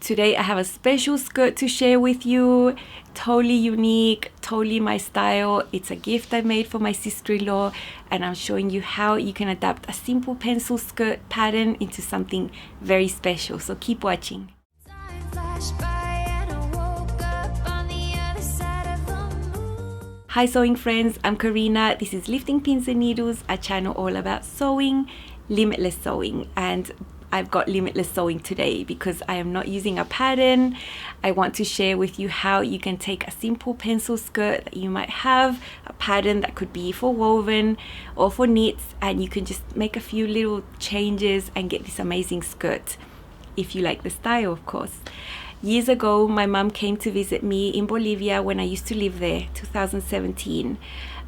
Today I have a special skirt to share with you. Totally unique, totally my style. It's a gift I made for my sister-in-law, and I'm showing you how you can adapt a simple pencil skirt pattern into something very special. So keep watching. Hi sewing friends, I'm Karina. This is Lifting Pins and Needles, a channel all about sewing, limitless sewing, and I've got limitless sewing today because I am not using a pattern. I want to share with you how you can take a simple pencil skirt that you might have, a pattern that could be for woven or for knits, and you can just make a few little changes and get this amazing skirt, if you like the style, of course. Years ago, my mum came to visit me in Bolivia when I used to live there, 2017,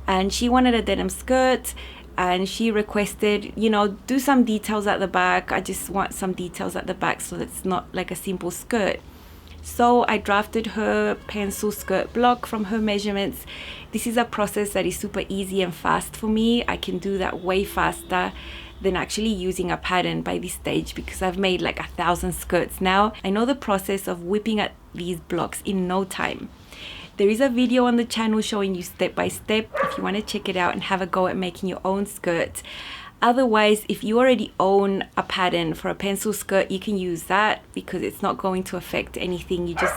and she wanted a denim skirt. And she requested, you know, do some details at the back. I just want some details at the back so it's not like a simple skirt. So I drafted her pencil skirt block from her measurements. This is a process that is super easy and fast for me. I can do that way faster than actually using a pattern by this stage because I've made like 1,000 skirts now. I know the process of whipping at these blocks in no time. There is a video on the channel showing you step by step if you want to check it out and have a go at making your own skirt. Otherwise, if you already own a pattern for a pencil skirt, you can use that because it's not going to affect anything. You just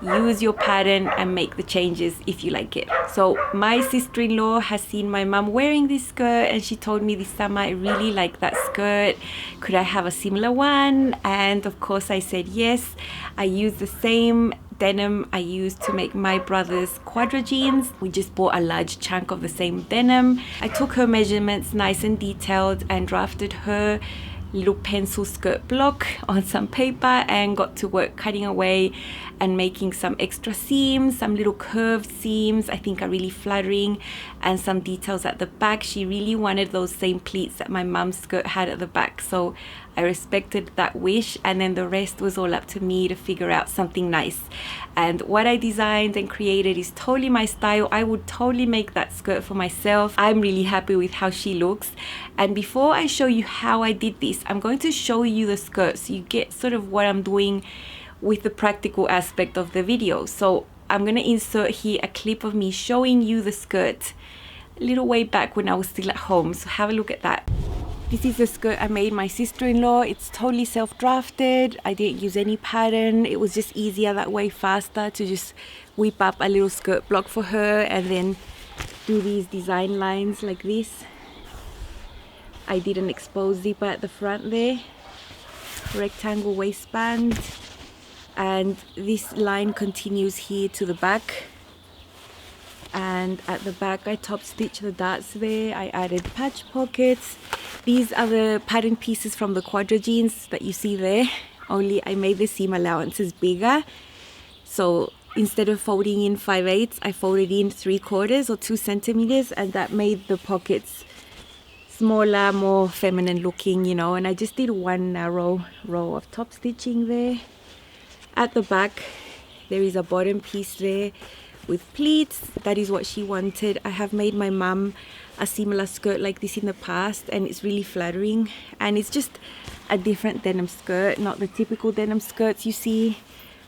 use your pattern and make the changes if you like it. So my sister-in-law has seen my mum wearing this skirt and she told me this summer, I really like that skirt. Could I have a similar one? And of course I said yes. I used the same denim I used to make my brother's quadra jeans. We just bought a large chunk of the same denim. I took her measurements nice and detailed and drafted her little pencil skirt block on some paper and got to work cutting away and making some extra seams, some little curved seams I think are really flattering, and some details at the back. She really wanted those same pleats that my mum's skirt had at the back, so I respected that wish, and then the rest was all up to me to figure out something nice. And what I designed and created is totally my style. I would totally make that skirt for myself. I'm really happy with how she looks. And before I show you how I did this, I'm going to show you the skirt so you get sort of what I'm doing with the practical aspect of the video. So I'm going to insert here a clip of me showing you the skirt a little way back when I was still at home. So have a look at that. This is the skirt I made my sister-in-law. It's totally self-drafted. I didn't use any pattern. It was just easier that way, faster to just whip up a little skirt block for her and then do these design lines like this. I did an exposed zipper at the front there, rectangle waistband, and this line continues here to the back. And at the back I top stitched the darts there. I added patch pockets. These are the pattern pieces from the quadra jeans that you see there, only I made the seam allowances bigger. So instead of folding in 5/8, I folded in 3/4 or 2 centimeters, and that made the pockets smaller, more feminine looking, you know. And I just did one narrow row of top stitching there. At the back there is a bottom piece there with pleats. That is what she wanted. I have made my mum a similar skirt like this in the past, and it's really flattering, and it's just a different denim skirt, not the typical denim skirts you see.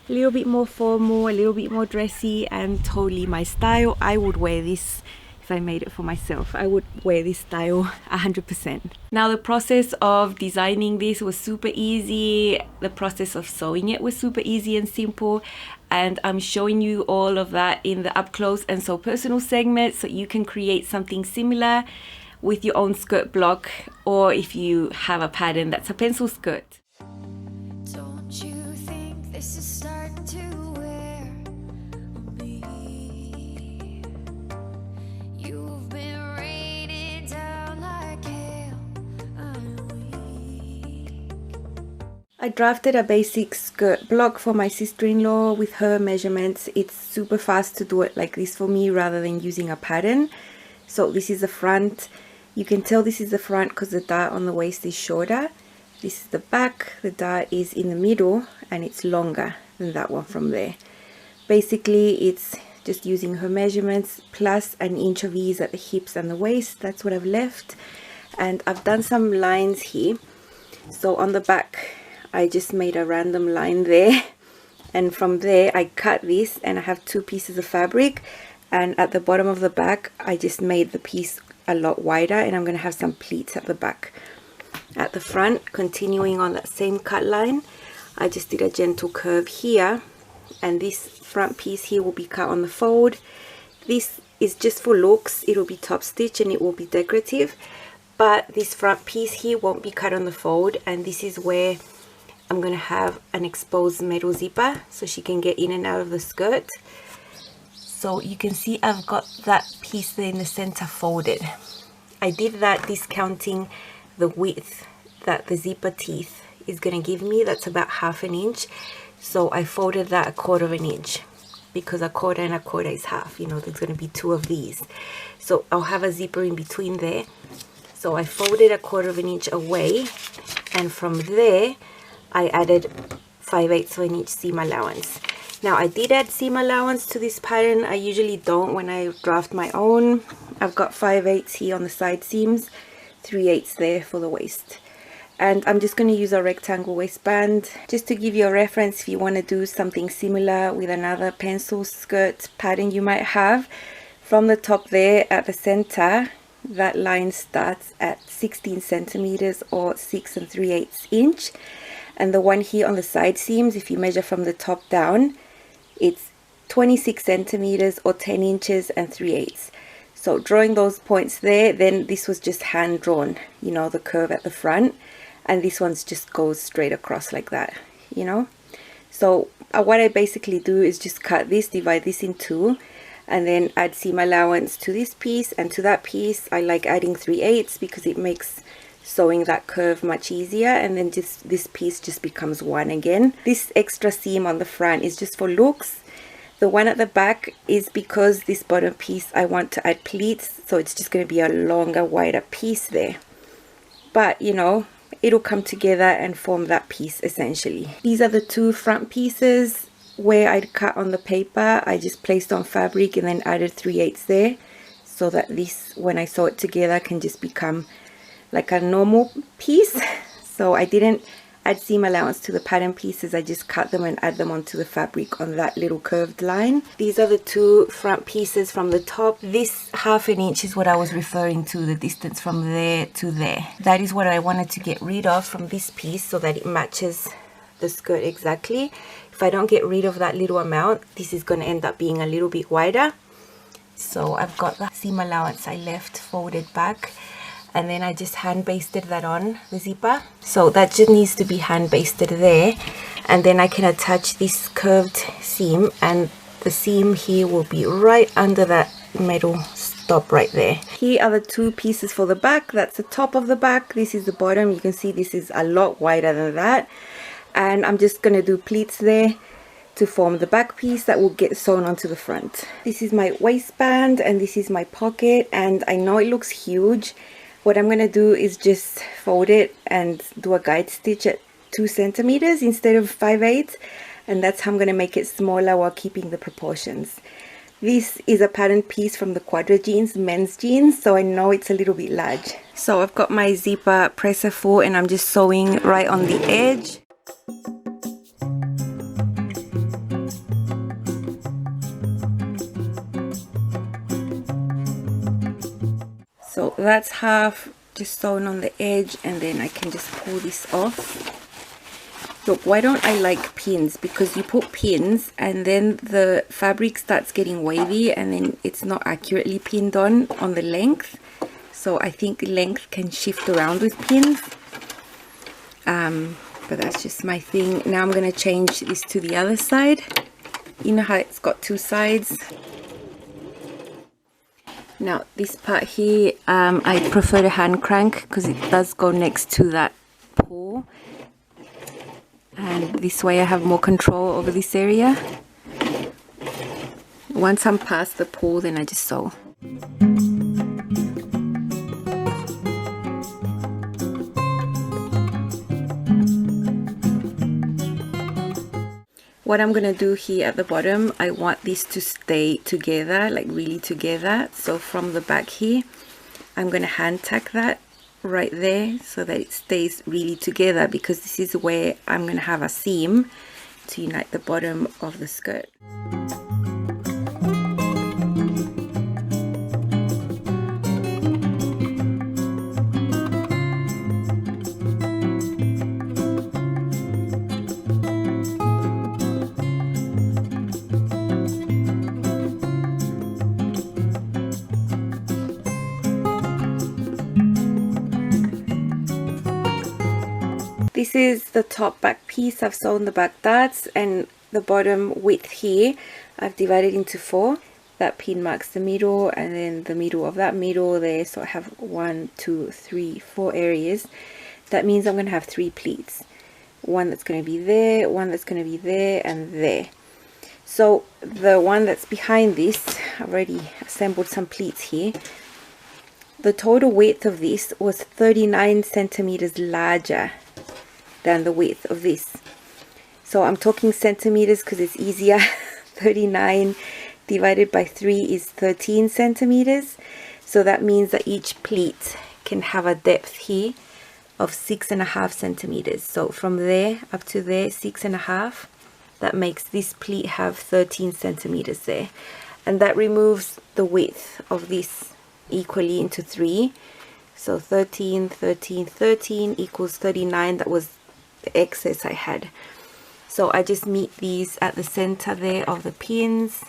A little bit more formal, a little bit more dressy, and totally my style. I would wear this if I made it for myself. I would wear this style 100%. Now the process of designing this was super easy. The process of sewing it was super easy and simple, and I'm showing you all of that in the up close and so personal segment, so you can create something similar with your own skirt block, or if you have a pattern that's a pencil skirt. Don't you think this is starting to wear on me? You've been raining down like hail. I'm weak. I drafted a basic skirt block for my sister-in-law with her measurements. It's super fast to do it like this for me rather than using a pattern. So this is the front. You can tell this is the front because the dart on the waist is shorter. This is the back. The dart is in the middle and it's longer than that one from there. Basically it's just using her measurements plus 1 inch of ease at the hips and the waist. That's what I've left, and I've done some lines here. So on the back I just made a random line there and from there I cut this, and I have 2 pieces of fabric, and at the bottom of the back I just made the piece a lot wider, and I'm going to have some pleats at the back. At the front, continuing on that same cut line, I just did a gentle curve here, and this front piece here will be cut on the fold. This is just for looks, it'll be top stitch and it will be decorative, but this front piece here won't be cut on the fold, and this is where I'm going to have an exposed metal zipper so she can get in and out of the skirt. So you can see I've got that piece there in the center folded. I did that discounting the width that the zipper teeth is going to give me. That's about 1/2 inch. So I folded that 1/4 inch, because 1/4 and 1/4 is half. You know, there's going to be 2 of these. So I'll have a zipper in between there. So I folded 1/4 inch away, and from there I added 5/8 inch seam allowance. Now I did add seam allowance to this pattern. I usually don't when I draft my own. I've got 5/8 here on the side seams, 3/8 there for the waist. And I'm just going to use a rectangle waistband just to give you a reference if you want to do something similar with another pencil skirt pattern you might have. From the top there at the center, that line starts at 16 centimeters or 6 3/8 inch, and the one here on the side seams, if you measure from the top down, it's 26 centimeters or 10 inches and 3/8. So drawing those points there, then this was just hand drawn, you know, the curve at the front, and this one's just goes straight across like that, you know. So what I basically do is just cut this, divide this in 2, and then add seam allowance to this piece and to that piece. I like adding 3/8 because it makes sewing that curve much easier, and then just this piece just becomes 1 again. This extra seam on the front is just for looks. The one at the back is because this bottom piece I want to add pleats, so it's just going to be a longer, wider piece there. But you know, it'll come together and form that piece essentially. These are the 2 front pieces where I'd cut on the paper. I just placed on fabric and then added 3/8 there, so that this, when I sew it together, can just become like a normal piece. So I didn't add seam allowance to the pattern pieces, I just cut them and add them onto the fabric on that little curved line. These are the 2 front pieces from the top. This 1/2 inch is what I was referring to, the distance from there to there. That is what I wanted to get rid of from this piece so that it matches the skirt exactly. If I don't get rid of that little amount, this is going to end up being a little bit wider. So I've got the seam allowance I left folded back, and then I just hand basted that on the zipper. So that just needs to be hand basted there, and then I can attach this curved seam, and the seam here will be right under that metal stop right there. Here are the 2 pieces for the back. That's the top of the back, this is the bottom. You can see this is a lot wider than that, and I'm just going to do pleats there to form the back piece that will get sewn onto the front. This is my waistband and this is my pocket, and I know it looks huge. What I'm going to do is just fold it and do a guide stitch at 2 centimeters instead of 5/8, and that's how I'm going to make it smaller while keeping the proportions. This is a pattern piece from the Quadra jeans, men's jeans, so I know it's a little bit large. So I've got my zipper presser full and I'm just sewing right on the edge. So that's half just sewn on the edge, and then I can just pull this off. Look, why don't I like pins? Because you put pins and then the fabric starts getting wavy and then it's not accurately pinned on the length. So I think length can shift around with pins. But that's just my thing. Now I'm going to change this to the other side. You know how it's got 2 sides? Now this part here, I prefer to hand crank because it does go next to that paw, and this way I have more control over this area. Once I'm past the paw, then I just sew. What I'm going to do here at the bottom, I want this to stay together, like really together. So from the back here, I'm going to hand tack that right there so that it stays really together, because this is where I'm going to have a seam to unite the bottom of the skirt. This is the top back piece. I've sewn the back darts, and the bottom width here I've divided into 4. That pin marks the middle, and then the middle of that middle there, so I have 1, 2, 3, 4 areas. That means I'm going to have 3 pleats. One that's going to be there, one that's going to be there, and there. So the one that's behind this, I've already assembled some pleats here. The total width of this was 39 centimeters larger than the width of this. So I'm talking centimeters because it's easier. 39 divided by 3 is 13 centimeters. So that means that each pleat can have a depth here of 6.5 centimeters. So from there up to there, 6.5. That makes this pleat have 13 centimeters there. And that removes the width of this equally into 3. So 13, 13, 13 equals 39. That was the excess I had. So I just meet these at the center there of the pins,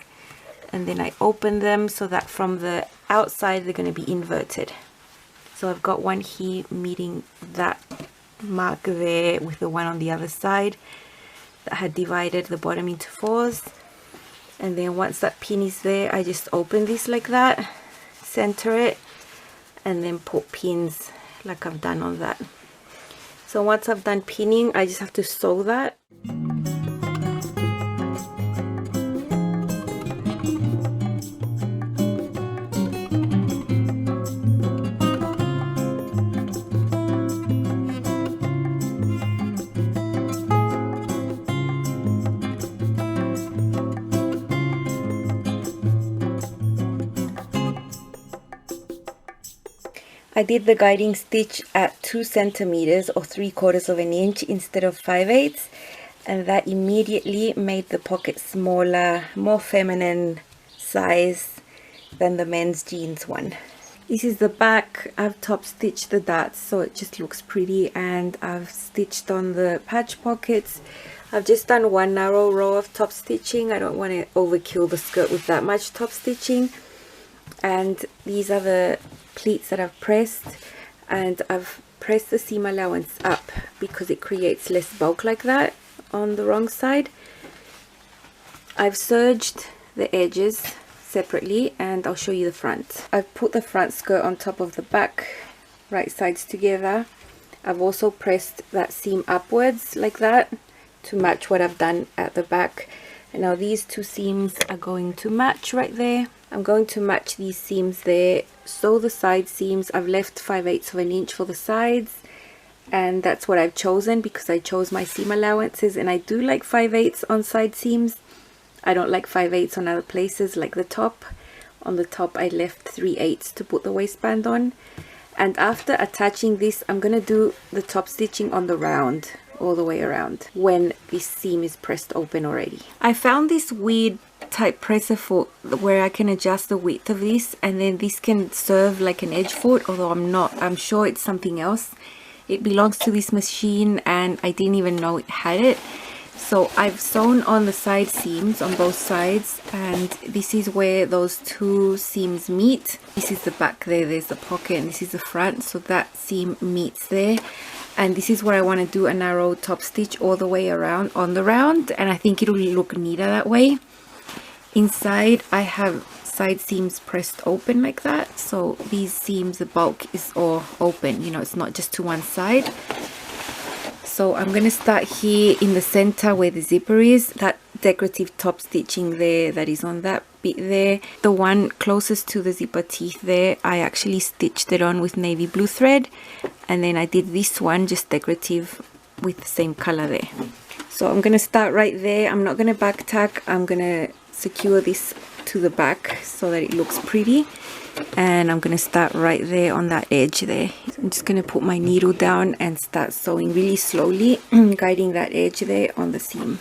and then I open them so that from the outside they're going to be inverted. So I've got one here meeting that mark there with the one on the other side that had divided the bottom into 4s. And then once that pin is there, I just open this like that, center it, and then put pins like I've done on that. So once I've done pinning, I just have to sew that. I did the guiding stitch at 2 centimeters or 3/4 of an inch instead of 5/8, and that immediately made the pocket smaller, more feminine size than the men's jeans one. This is the back. I've top stitched the darts so it just looks pretty, and I've stitched on the patch pockets. I've just done one narrow row of top stitching. I don't want to overkill the skirt with that much top stitching. And these are the pleats that I've pressed, and I've pressed the seam allowance up because it creates less bulk like that on the wrong side. I've serged the edges separately, and I'll show you the front. I've put the front skirt on top of the back, right sides together. I've also pressed that seam upwards like that to match what I've done at the back. And now these two seams are going to match right there. I'm going to match these seams there. Sew the side seams. I've left 5/8 of an inch for the sides, and that's what I've chosen because I chose my seam allowances, and I do like 5/8 on side seams. I don't like 5/8 on other places like the top. On the top I left 3/8 to put the waistband on. And after attaching this, I'm gonna do the top stitching on the round all the way around when this seam is pressed open already. I found this weird type presser foot where I can adjust the width of this, and then this can serve like an edge foot, although I'm sure it's something else. It belongs to this machine and I didn't even know it had it. So I've sewn on the side seams on both sides, and this is where those two seams meet. This is the back there, there's the pocket, and this is the front, so that seam meets there. And this is where I want to do a narrow top stitch all the way around on the round, and I think it'll look neater that way. Inside I have side seams pressed open like that, so these seams, the bulk is all open, you know, it's not just to one side. So I'm going to start here in the center where the zipper is, that decorative top stitching there that is on that bit there. The one closest to the zipper teeth there, I actually stitched it on with navy blue thread, and then I did this one just decorative with the same color there. So I'm going to start right there. I'm not going to back tack. I'm going to secure this to the back so that it looks pretty, and I'm going to start right there on that edge there. So I'm just going to put my needle down and start sewing really slowly, guiding that edge there on the seam.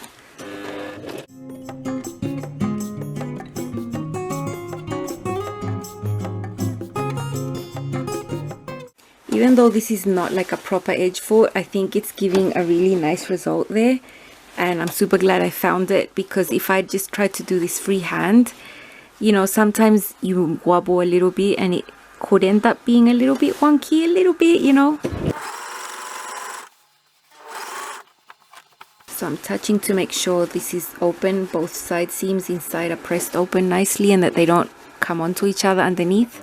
even though this is not like a proper edge foot, I think it's giving a really nice result there. And I'm super glad I found it, because if I just tried to do this freehand, you know, sometimes you wobble a little bit and it could end up being a little bit wonky, a little bit, you know. So I'm touching to make sure this is open. Both side seams inside are pressed open nicely and that they don't come onto each other underneath.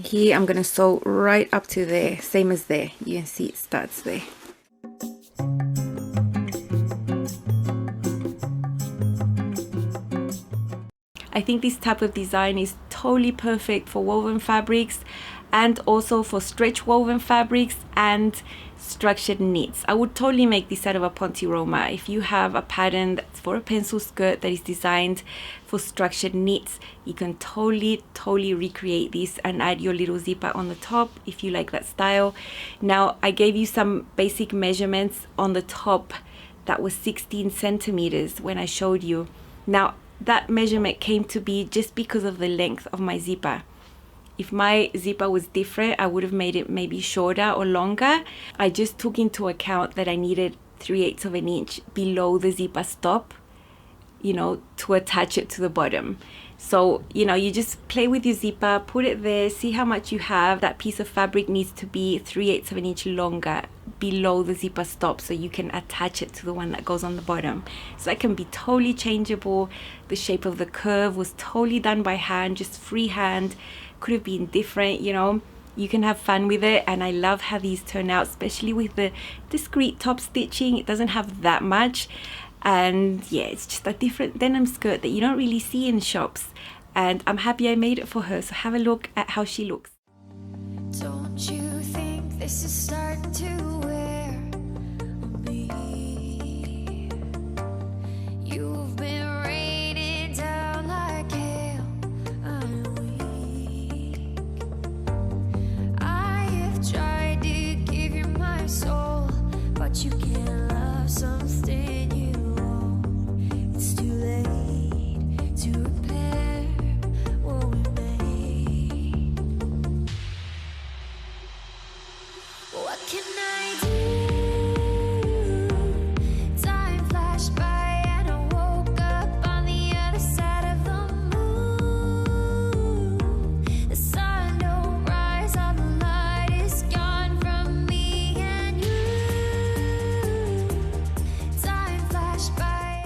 Here I'm gonna sew right up to there, same as there. You can see it starts there. I think this type of design is totally perfect for woven fabrics, and also for stretch woven fabrics and structured knits. I would totally make this out of a ponte roma. If you have a pattern that's for a pencil skirt that is designed for structured knits, you can totally recreate this and add your little zipper on the top if you like that style. Now, I gave you some basic measurements on the top that was 16 centimeters when I showed you. Now, that measurement came to be just because of the length of my zipper. If my zipper was different, I would have made it maybe shorter or longer. I just took into account that I needed 3/8 of an inch below the zipper stop, you know, to attach it to the bottom. So, you know, you just play with your zipper, put it there, see how much you have. That piece of fabric needs to be 3/8 of an inch longer below the zipper stop so you can attach it to the one that goes on the bottom. So that can be totally changeable. The shape of the curve was totally done by hand, just freehand. Could have been different, you know. You can have fun with it, and I love how these turn out, especially with the discreet top stitching. It doesn't have that much, and yeah, it's just a different denim skirt that you don't really see in shops, and I'm happy I made it for her. So have a look at how she looks. Don't you think this is starting to wear on me? You've been raining down like hail. I'm weak. I have tried to give you my soul, but you can't love something you own. It's too late to repair what we made. What can I do? Time flashed by and I woke up on the other side of the moon. The sun don't rise, all the light is gone from me and you. Time flashed by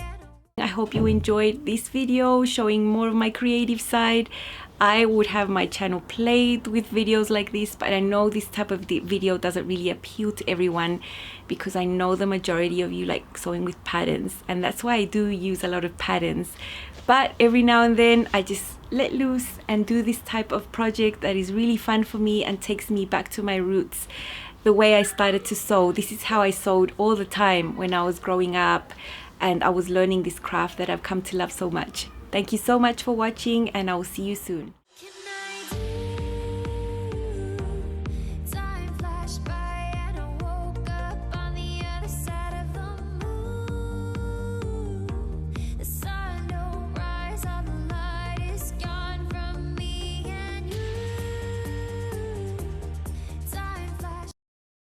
and I hope you enjoyed this video showing more of my creative side. I would have my channel played with videos like this, but I know this type of video doesn't really appeal to everyone, because I know the majority of you like sewing with patterns, and that's why I do use a lot of patterns. But every now and then I just let loose and do this type of project that is really fun for me and takes me back to my roots. The way I started to sew, this is how I sewed all the time when I was growing up, and I was learning this craft that I've come to love so much. Thank you so much for watching, and I will see you soon.